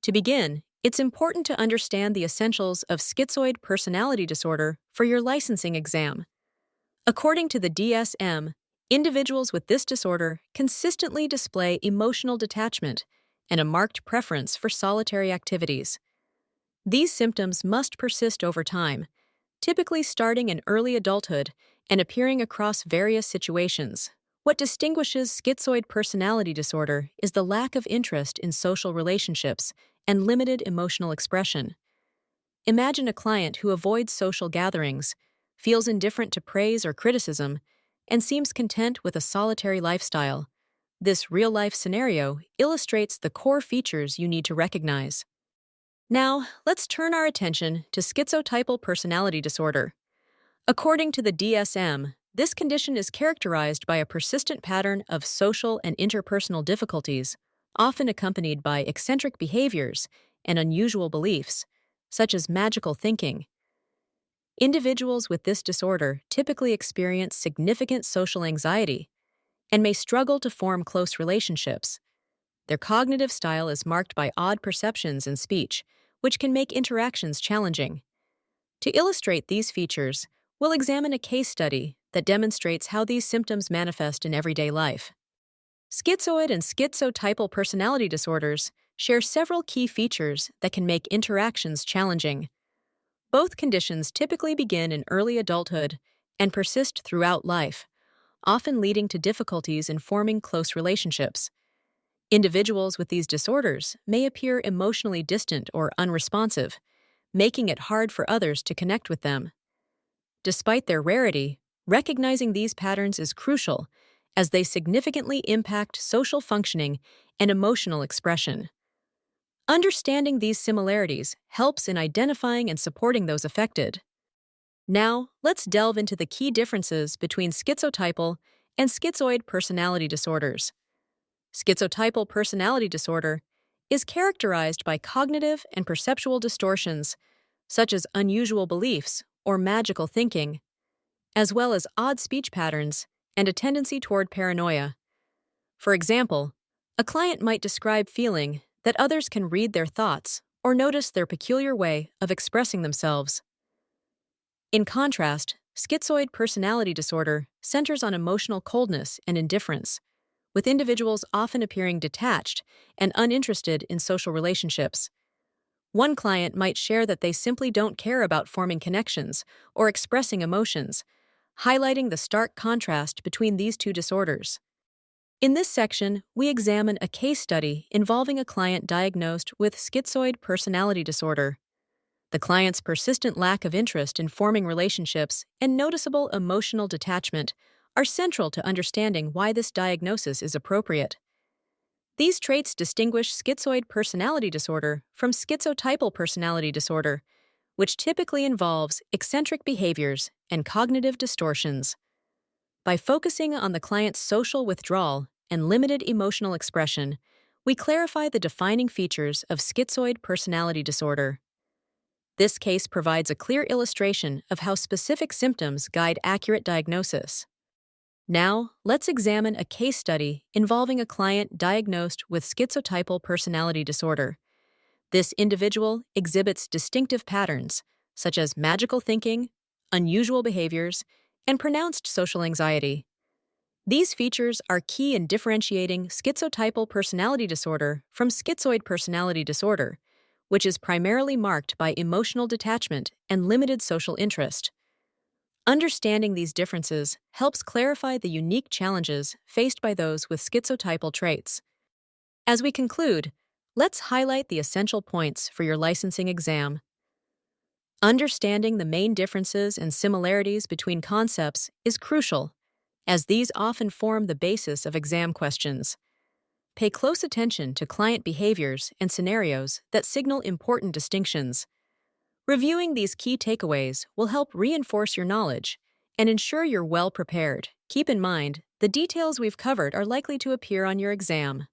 To begin, it's important to understand the essentials of schizoid personality disorder for your licensing exam. According to the DSM, individuals with this disorder consistently display emotional detachment and a marked preference for solitary activities. These symptoms must persist over time, typically starting in early adulthood and appearing across various situations. What distinguishes schizoid personality disorder is the lack of interest in social relationships and limited emotional expression. Imagine a client who avoids social gatherings, feels indifferent to praise or criticism, and seems content with a solitary lifestyle. This real-life scenario illustrates the core features you need to recognize. Now, let's turn our attention to schizotypal personality disorder. According to the DSM, this condition is characterized by a persistent pattern of social and interpersonal difficulties, often accompanied by eccentric behaviors and unusual beliefs, such as magical thinking. Individuals with this disorder typically experience significant social anxiety and may struggle to form close relationships. Their cognitive style is marked by odd perceptions in speech, which can make interactions challenging. To illustrate these features, we'll examine a case study that demonstrates how these symptoms manifest in everyday life. Schizoid and schizotypal personality disorders share several key features that can make interactions challenging. Both conditions typically begin in early adulthood and persist throughout life, often leading to difficulties in forming close relationships. Individuals with these disorders may appear emotionally distant or unresponsive, making it hard for others to connect with them. Despite their rarity, recognizing these patterns is crucial, as they significantly impact social functioning and emotional expression. Understanding these similarities helps in identifying and supporting those affected. Now, let's delve into the key differences between schizotypal and schizoid personality disorders. Schizotypal personality disorder is characterized by cognitive and perceptual distortions, such as unusual beliefs or magical thinking, as well as odd speech patterns and a tendency toward paranoia. For example, a client might describe feeling that others can read their thoughts or notice their peculiar way of expressing themselves. In contrast, schizoid personality disorder centers on emotional coldness and indifference, with individuals often appearing detached and uninterested in social relationships. One client might share that they simply don't care about forming connections or expressing emotions, highlighting the stark contrast between these two disorders. In this section, we examine a case study involving a client diagnosed with schizoid personality disorder. The client's persistent lack of interest in forming relationships and noticeable emotional detachment are central to understanding why this diagnosis is appropriate. These traits distinguish schizoid personality disorder from schizotypal personality disorder, which typically involves eccentric behaviors and cognitive distortions. By focusing on the client's social withdrawal and limited emotional expression, we clarify the defining features of schizoid personality disorder. This case provides a clear illustration of how specific symptoms guide accurate diagnosis. Now, let's examine a case study involving a client diagnosed with schizotypal personality disorder. This individual exhibits distinctive patterns, such as magical thinking, unusual behaviors, and pronounced social anxiety. These features are key in differentiating schizotypal personality disorder from schizoid personality disorder, which is primarily marked by emotional detachment and limited social interest. Understanding these differences helps clarify the unique challenges faced by those with schizotypal traits. As we conclude, let's highlight the essential points for your licensing exam. Understanding the main differences and similarities between concepts is crucial, as these often form the basis of exam questions. Pay close attention to client behaviors and scenarios that signal important distinctions. Reviewing these key takeaways will help reinforce your knowledge and ensure you're well prepared. Keep in mind, the details we've covered are likely to appear on your exam.